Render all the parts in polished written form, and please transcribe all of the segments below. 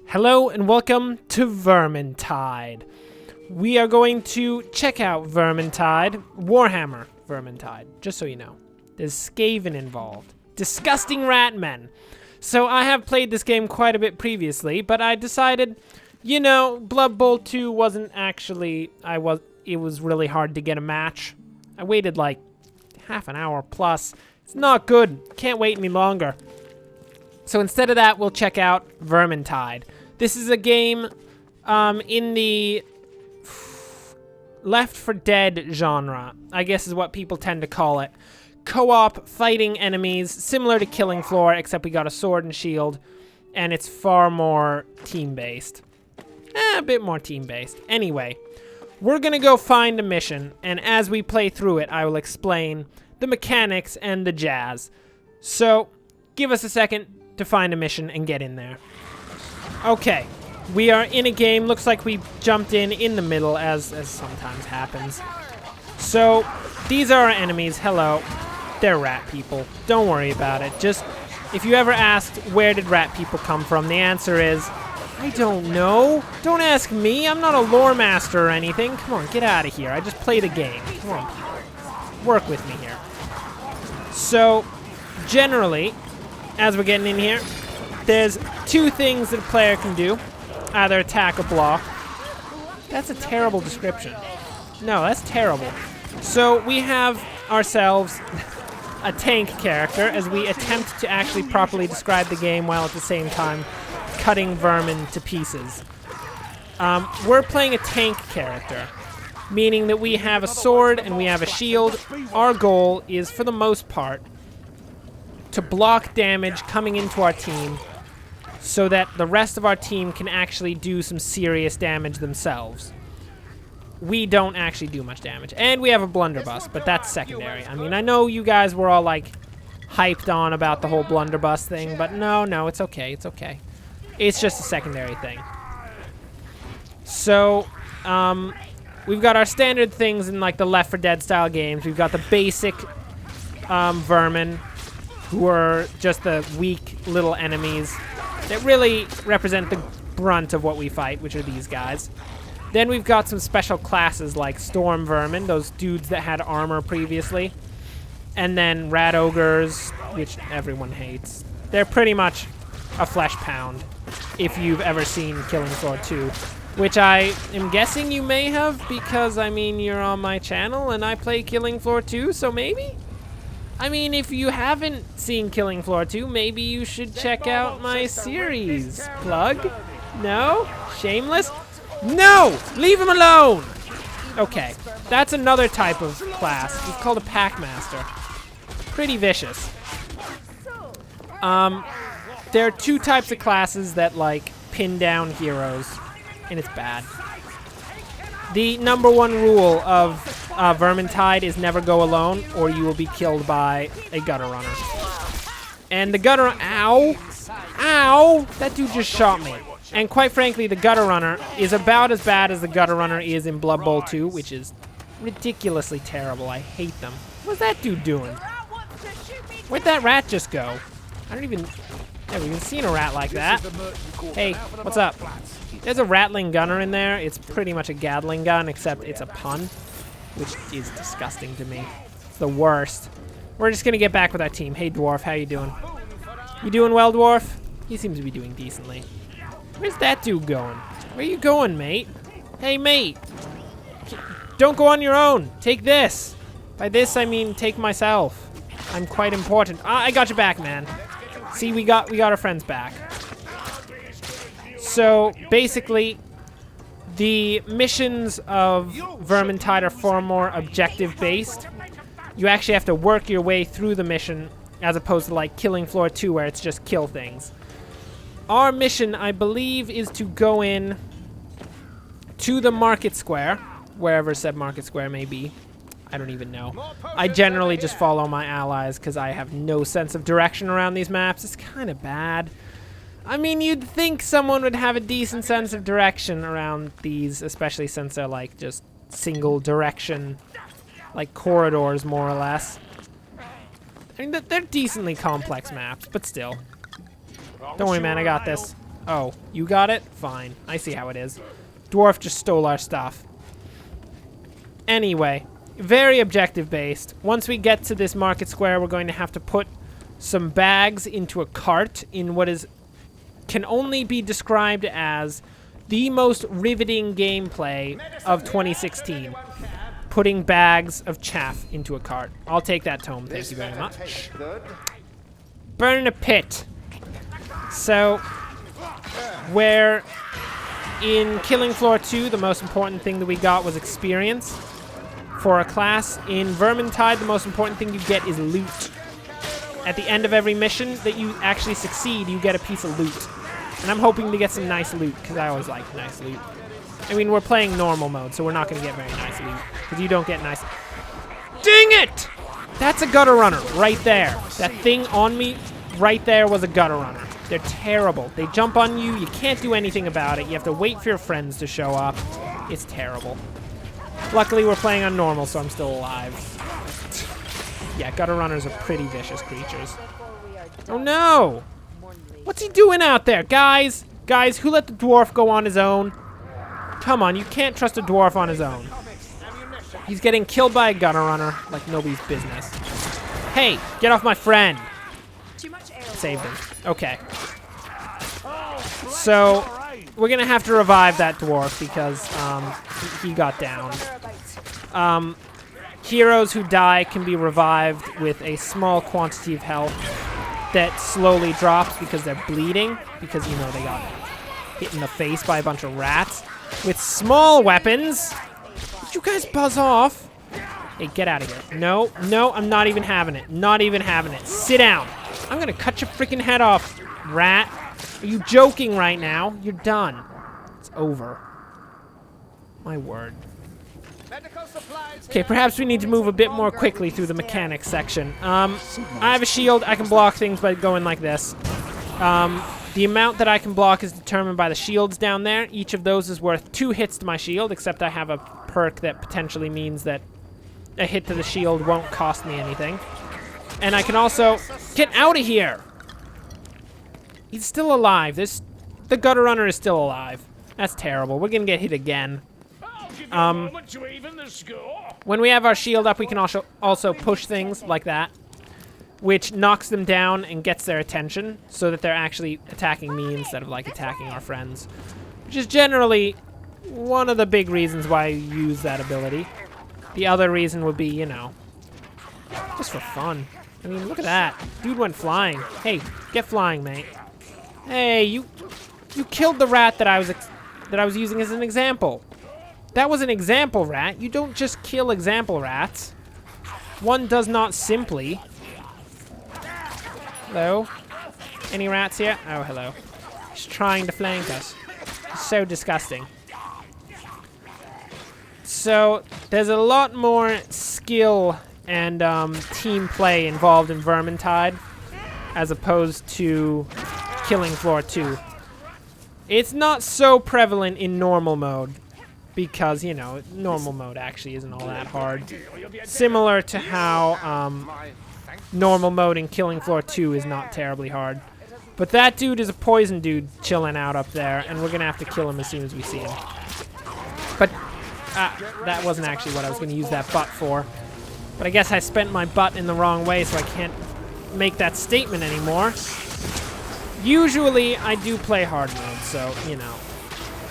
Hello and welcome to Vermintide. We are going to check out Vermintide, Warhammer Vermintide, just so you know. There's Skaven involved. Disgusting rat men. So I have played this game quite a bit previously, but I decided, you know, Blood Bowl 2 wasn't actually, it was really hard to get a match. I waited like half an hour plus. It's not good. Can't wait any longer. So instead of that, we'll check out Vermintide. This is a game in the Left 4 Dead genre, I guess is what people tend to call it. Co-op fighting enemies, similar to Killing Floor, except we got a sword and shield, and it's far more team-based. A bit more team-based. Anyway, we're gonna go find a mission, and as we play through it, I will explain the mechanics and the jazz. So, give us a second to find a mission and get in there. Okay, we are in a game. Looks like we jumped in the middle, as sometimes happens. So, these are our enemies. Hello. They're rat people. Don't worry about it. Just, if you ever asked, where did rat people come from, the answer is, I don't know. Don't ask me. I'm not a lore master or anything. Come on, get out of here. I just play the game. Come on, people. Work with me here. So, generally, as we're getting in here, there's two things that a player can do. Either attack or block. That's a terrible description. No, that's terrible. So we have ourselves a tank character as we attempt to actually properly describe the game while at the same time cutting vermin to pieces. We're playing a tank character, meaning that we have a sword and we have a shield. Our goal is, for the most part, to block damage coming into our team so that the rest of our team can actually do some serious damage themselves. We don't actually do much damage. And we have a blunderbuss, but that's secondary. I mean, I know you guys were all, like, hyped on about the whole blunderbuss thing, but no, it's okay, it's okay. It's just a secondary thing. So, we've got our standard things in, like, the Left 4 Dead style games. We've got the basic vermin, who are just the weak little enemies that really represent the brunt of what we fight, which are these guys. Then we've got some special classes like Storm Vermin, those dudes that had armor previously. And then Rat Ogres, which everyone hates. They're pretty much a flesh pound, if you've ever seen Killing Floor 2. Which I am guessing you may have, because, I mean, you're on my channel and I play Killing Floor 2, so maybe? I mean, if you haven't seen Killing Floor 2, maybe you should check out my series. Plug? No? Shameless? No! Leave him alone! Okay, that's another type of class. It's called a Packmaster. Pretty vicious. There are two types of classes that, like, pin down heroes, and it's bad. The number one rule of Vermintide is never go alone, or you will be killed by a gutter runner. And the gutter... Ow! Ow! That dude just shot me. And quite frankly, the gutter runner is about as bad as the gutter runner is in Blood Bowl 2, which is ridiculously terrible. I hate them. What's that dude doing? Where'd that rat just go? I don't even... Never even seen a rat like that. Hey, what's up? There's a Rattling Gunner in there. It's pretty much a Gatling gun, except it's a pun, which is disgusting to me. It's the worst. We're just gonna get back with our team. Hey, Dwarf, how you doing? You doing well, Dwarf? He seems to be doing decently. Where's that dude going? Where you going, mate? Hey, mate. Don't go on your own. Take this. By this, I mean take myself. I'm quite important. I got your back, man. See, we got our friends back. So, basically, the missions of Vermintide are far more objective-based. You actually have to work your way through the mission, as opposed to, like, Killing Floor 2, where it's just kill things. Our mission, I believe, is to go in to the market square, wherever said market square may be. I don't even know. I generally just follow my allies, because I have no sense of direction around these maps. It's kind of bad. I mean, you'd think someone would have a decent sense of direction around these, especially since they're, like, just single direction, like, corridors, more or less. I mean, they're decently complex maps, but still. Don't worry, man, I got this. Oh, you got it? Fine. I see how it is. Dwarf just stole our stuff. Anyway, very objective-based. Once we get to this market square, we're going to have to put some bags into a cart in what can only be described as the most riveting gameplay of 2016. Putting bags of chaff into a cart. I'll take that tome, thank you very much. Burn in a pit. So, where in Killing Floor 2, the most important thing that we got was experience for a class. In Vermintide, the most important thing you get is loot. At the end of every mission that you actually succeed, you get a piece of loot. And I'm hoping to get some nice loot, because I always like nice loot. I mean, we're playing normal mode, so we're not going to get very nice loot, because you don't get nice... Dang it! That's a gutter runner, right there. That thing on me, right there, was a gutter runner. They're terrible. They jump on you, you can't do anything about it, you have to wait for your friends to show up. It's terrible. Luckily, we're playing on normal, so I'm still alive. Yeah, gutter runners are pretty vicious creatures. Oh no! What's he doing out there? Guys, who let the dwarf go on his own? Come on, you can't trust a dwarf on his own. He's getting killed by a gutter runner like nobody's business. Hey, get off my friend. Saved him. Okay. So, we're gonna have to revive that dwarf because he got down. Heroes who die can be revived with a small quantity of health that slowly drops because they're bleeding, because, you know, they got hit in the face by a bunch of rats with small weapons. Would you guys buzz off? Hey, get out of here. No, I'm not even having it. Not even having it. Sit down. I'm gonna cut your freaking head off, rat. Are you joking right now? You're done. It's over. My word. Okay, perhaps we need to move a bit more quickly through the mechanics section. I have a shield. I can block things by going like this. The amount that I can block is determined by the shields down there. Each of those is worth 2 hits to my shield, except I have a perk that potentially means that a hit to the shield won't cost me anything. And I can also... Get out of here! He's still alive. The gutter runner is still alive. That's terrible. We're gonna get hit again. When we have our shield up, we can also push things like that, which knocks them down and gets their attention so that they're actually attacking me instead of, like, attacking our friends, which is generally one of the big reasons why you use that ability. The other reason would be, you know, just for fun. I mean, look at that. Dude went flying. Hey, get flying, mate. Hey, you killed the rat that I was using as an example. That was an example rat. You don't just kill example rats. One does not simply. Hello? Any rats here? Oh, hello. He's trying to flank us. It's so disgusting. So, there's a lot more skill and team play involved in Vermintide as opposed to Killing Floor 2. It's not so prevalent in normal mode because, you know, normal mode actually isn't all that hard. Similar to how normal mode in Killing Floor 2 is not terribly hard. But that dude is a poison dude chilling out up there, and we're going to have to kill him as soon as we see him. But that wasn't actually what I was going to use that butt for. But I guess I spent my butt in the wrong way, so I can't make that statement anymore. Usually, I do play hard mode, so, you know,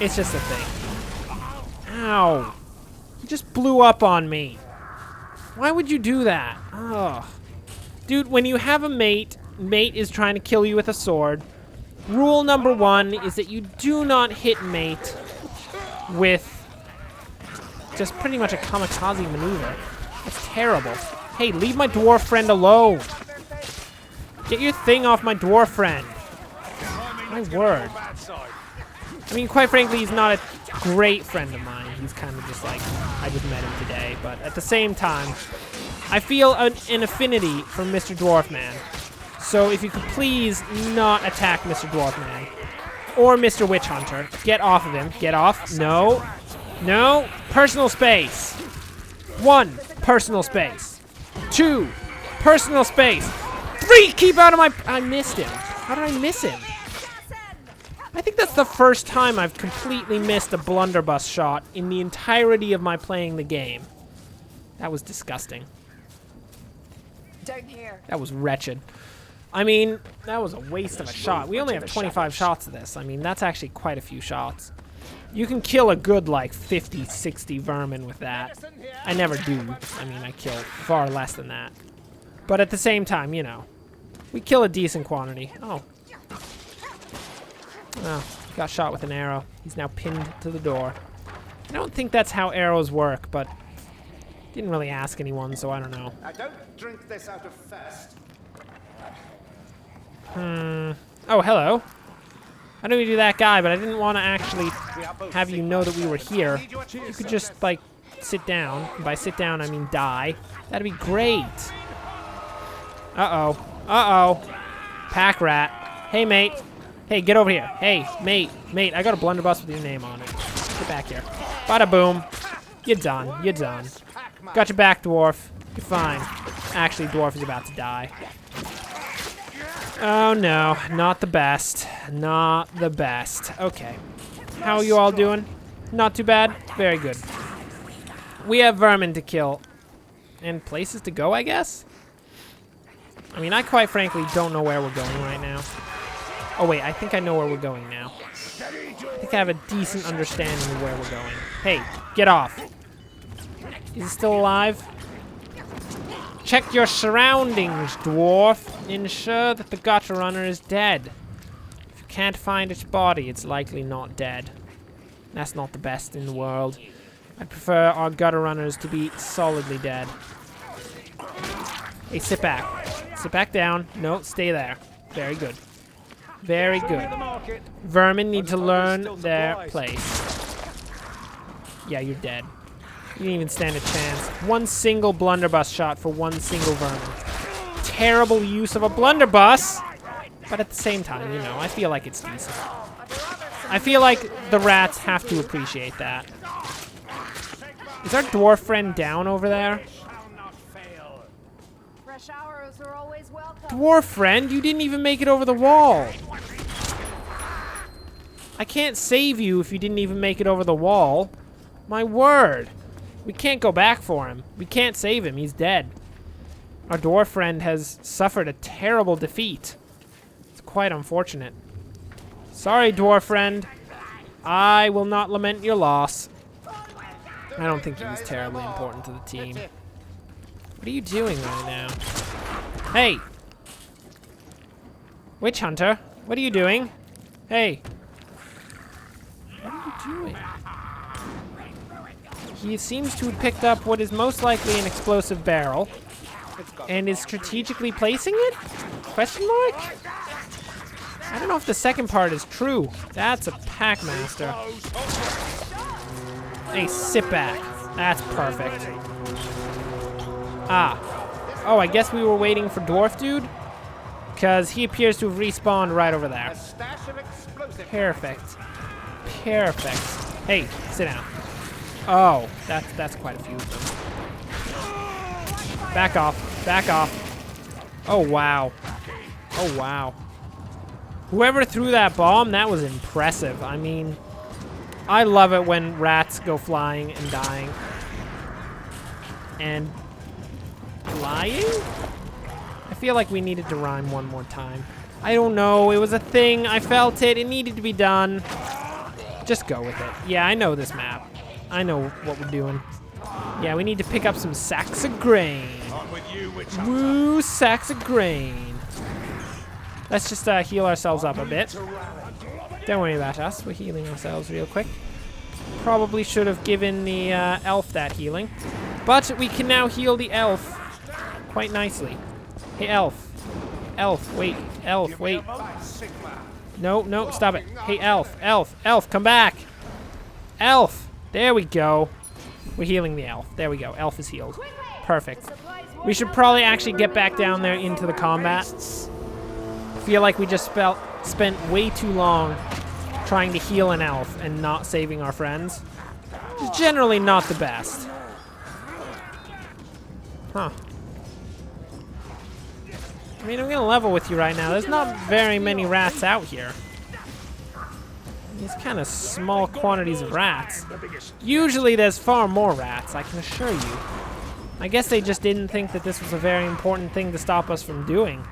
it's just a thing. Ow. He just blew up on me. Why would you do that? Ugh. Dude, when you have a mate is trying to kill you with a sword. Rule number 1 is that you do not hit mate with just pretty much a kamikaze maneuver. That's terrible. Hey, leave my dwarf friend alone. Get your thing off my dwarf friend. My word. I mean, quite frankly, he's not a great friend of mine. He's kind of just like, I just met him today. But at the same time, I feel an affinity for Mr. Dwarfman. So if you could please not attack Mr. Dwarfman. Or Mr. Witch Hunter. Get off of him. Get off. No. No. Personal space. 1. Personal space. 2. Personal space. 3. Keep out of my... I missed him. How did I miss him? I think that's the first time I've completely missed a blunderbuss shot in the entirety of my playing the game. That was disgusting. Down here. That was wretched. I mean, that was a waste of a shot. We only have 25 shots of this. I mean, that's actually quite a few shots. You can kill a good, like, 50, 60 vermin with that. I never do. I mean, I kill far less than that. But at the same time, you know, we kill a decent quantity. Oh. Oh, got shot with an arrow. He's now pinned to the door. I don't think that's how arrows work, but didn't really ask anyone, so I don't know. I don't drink this out of thirst. Oh, hello. I know you do that guy, but I didn't want to actually have you know that we were here. You could just, like, sit down. And by sit down, I mean die. That'd be great. Uh-oh. Uh-oh. Pack rat. Hey, mate. Hey, get over here. Hey, mate. Mate, I got a blunderbuss with your name on it. Get back here. Bada boom. You're done. You're done. Got your back, dwarf. You're fine. Actually, dwarf is about to die. Oh no, not the best. Not the best. Okay. How are you all doing? Not too bad? Very good. We have vermin to kill. And places to go, I guess? I mean, I quite frankly don't know where we're going right now. Oh wait, I think I know where we're going now. I think I have a decent understanding of where we're going. Hey, get off. Is he still alive? Check your surroundings, dwarf. Ensure that the gutter runner is dead. If you can't find its body, it's likely not dead. That's not the best in the world. I'd prefer our gutter runners to be solidly dead. Hey, sit back. Sit back down. No, stay there. Very good. Very good. Vermin need to learn their place. Yeah, you're dead. You didn't even stand a chance. One single blunderbuss shot for one single vermin. Terrible use of a blunderbuss, but at the same time, you know, I feel like it's decent. I feel like the rats have to appreciate that. Is our dwarf friend down over there? Fresh arrows are always welcome. Dwarf friend, you didn't even make it over the wall. I can't save you if you didn't even make it over the wall. My word. We can't go back for him. We can't save him. He's dead. Our dwarf friend has suffered a terrible defeat. It's quite unfortunate. Sorry, dwarf friend. I will not lament your loss. I don't think he was terribly important to the team. What are you doing right now? Hey! Witch hunter, what are you doing? Hey! What are you doing? He seems to have picked up what is most likely an explosive barrel and is strategically placing it? Question mark? I don't know if the second part is true. That's a packmaster. Hey, sit back. That's perfect. Ah. Oh, I guess we were waiting for Dwarf Dude? Because he appears to have respawned right over there. Perfect. Perfect. Hey, sit down. Oh, that's quite a few of them. Back off. Back off. Oh, wow. Oh, wow. Whoever threw that bomb, that was impressive. I mean, I love it when rats go flying and dying. And flying? I feel like we needed to rhyme one more time. I don't know. It was a thing. I felt it. It needed to be done. Just go with it. Yeah, I know this map. I know what we're doing. Yeah, we need to pick up some sacks of grain. Woo, sacks of grain. Let's just heal ourselves up a bit. Don't worry about us. We're healing ourselves real quick. Probably should have given the elf that healing. But we can now heal the elf quite nicely. Hey, elf. Elf, wait. Elf, wait. No, no, stop it. Hey, elf, elf, elf, come back. Elf. There we go. We're healing the elf. There we go. Elf is healed. Perfect. We should probably actually get back down there into the combat. I feel like we just spent way too long trying to heal an elf and not saving our friends. It's generally not the best. Huh. I mean, I'm gonna level with you right now. There's not very many rats out here. These kind of small quantities of rats. Usually there's far more rats, I can assure you. I guess they just didn't think that this was a very important thing to stop us from doing.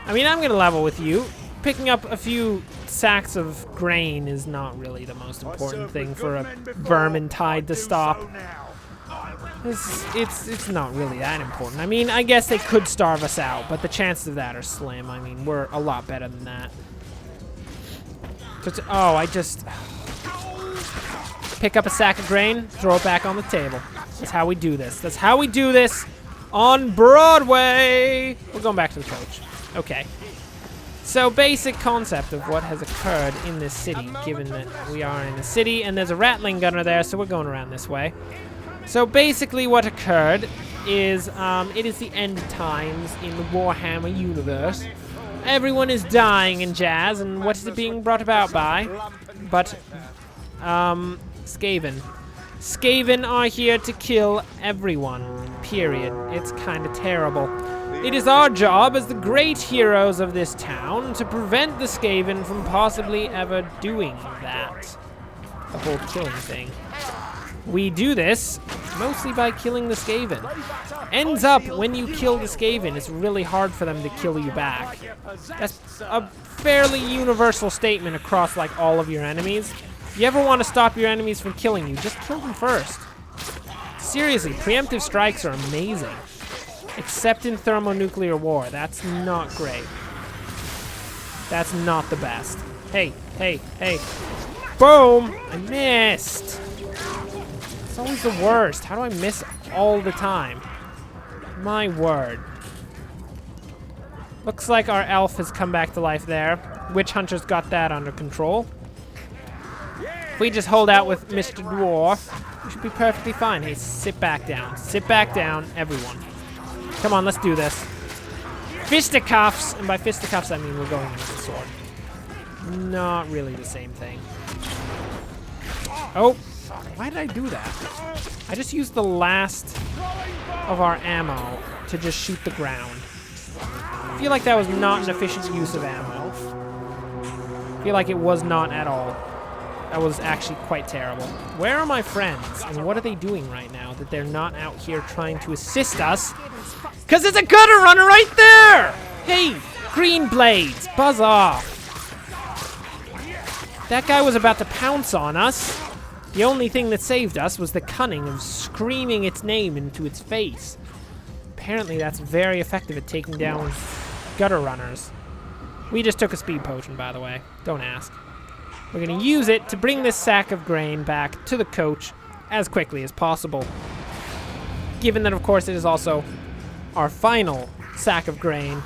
I mean, I'm gonna level with you. Picking up a few sacks of grain is not really the most important thing for a Vermintide to stop. It's not really that important. I mean, I guess they could starve us out, but the chances of that are slim. I mean, we're a lot better than that. Oh, I just... Pick up a sack of grain, throw it back on the table. That's how we do this. That's how we do this on Broadway! We're going back to the coach. Okay. So, basic concept of what has occurred in this city, given that we are in a city, and there's a Rattling gunner there, so we're going around this way. So, basically what occurred is, it is the end times in the Warhammer universe. Everyone is dying in jazz, and what is it being brought about by? But, Skaven. Skaven are here to kill everyone, period. It's kind of terrible. It is our job as the great heroes of this town to prevent the Skaven from possibly ever doing that. The whole killing thing. We do this mostly by killing the Skaven. Ends up, when you kill the Skaven, it's really hard for them to kill you back. That's a fairly universal statement across, like, all of your enemies. If you ever want to stop your enemies from killing you, just kill them first. Seriously, preemptive strikes are amazing. Except in thermonuclear war. That's not great. That's not the best. Hey, hey, hey. Boom! I missed! It's always the worst. How do I miss all the time? My word. Looks like our elf has come back to life there. Witch Hunter's got that under control. If we just hold out with Mr. Dwarf, we should be perfectly fine. Hey, sit back down. Sit back down, everyone. Come on, let's do this. Fisticuffs! And by fisticuffs, I mean we're going in with the sword. Not really the same thing. Oh! Why did I do that? I just used the last of our ammo to just shoot the ground. I feel like that was not an efficient use of ammo. I feel like it was not at all. That was actually quite terrible. Where are my friends? And what are they doing right now that they're not out here trying to assist us? Because it's a gutter runner right there! Hey, green blades, buzz off. That guy was about to pounce on us. The only thing that saved us was the cunning of screaming its name into its face. Apparently that's very effective at taking down gutter runners. We just took a speed potion, by the way. Don't ask. We're going to use it to bring this sack of grain back to the coach as quickly as possible. Given that, of course, it is also our final sack of grain,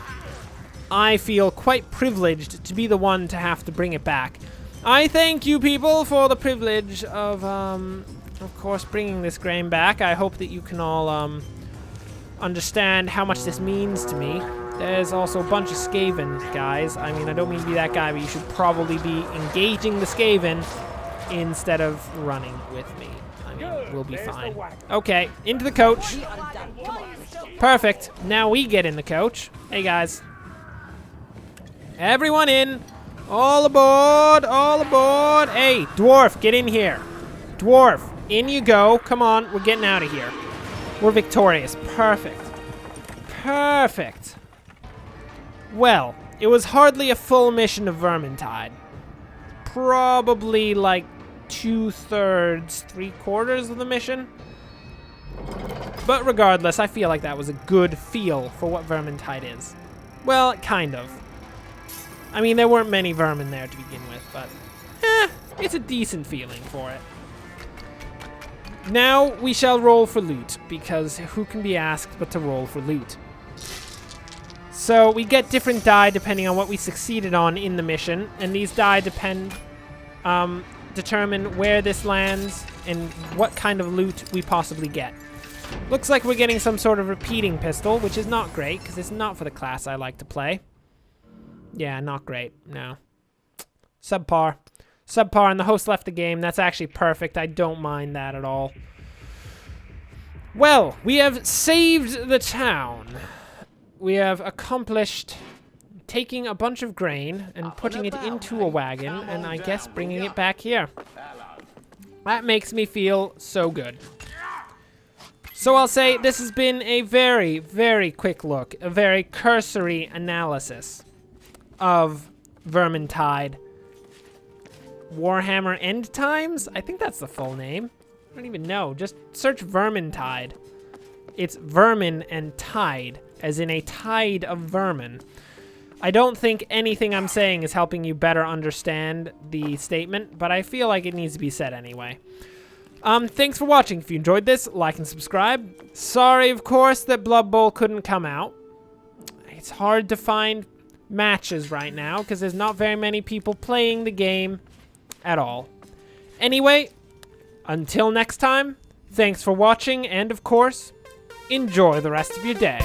I feel quite privileged to be the one to have to bring it back. I thank you people for the privilege of course, bringing this grain back. I hope that you can all understand how much this means to me. There's also a bunch of Skaven guys. I mean, I don't mean to be that guy, but you should probably be engaging the Skaven instead of running with me. I mean, we'll be fine. Okay, into the coach. Perfect. Now we get in the coach. Hey, guys. Everyone in. All aboard, all aboard. Hey, Dwarf, get in here. Dwarf, in you go. Come on, we're getting out of here. We're victorious. Perfect. Perfect. Well, it was hardly a full mission of Vermintide. Probably like 2/3, 3/4 of the mission. But regardless, I feel like that was a good feel for what Vermintide is. Well, kind of. I mean, there weren't many vermin there to begin with, but it's a decent feeling for it. Now we shall roll for loot, because who can be asked but to roll for loot? So we get different die depending on what we succeeded on in the mission, and these die determine where this lands and what kind of loot we possibly get. Looks like we're getting some sort of repeating pistol, which is not great, because it's not for the class I like to play. Yeah, not great, no. Subpar. Subpar, and the host left the game. That's actually perfect. I don't mind that at all. Well, we have saved the town. We have accomplished taking a bunch of grain and putting it into a wagon, and I guess bringing it back here. That makes me feel so good. So I'll say this has been a very, very quick look, a very cursory analysis of Vermintide. Warhammer End Times? I think that's the full name. I don't even know. Just search Vermintide. It's vermin and tide, as in a tide of vermin. I don't think anything I'm saying is helping you better understand the statement, but I feel like it needs to be said anyway. Thanks for watching. If you enjoyed this, like and subscribe. Sorry, of course, that Blood Bowl couldn't come out. It's hard to find matches right now because there's not very many people playing the game at all. Anyway, until next time, thanks for watching, and of course, enjoy the rest of your day.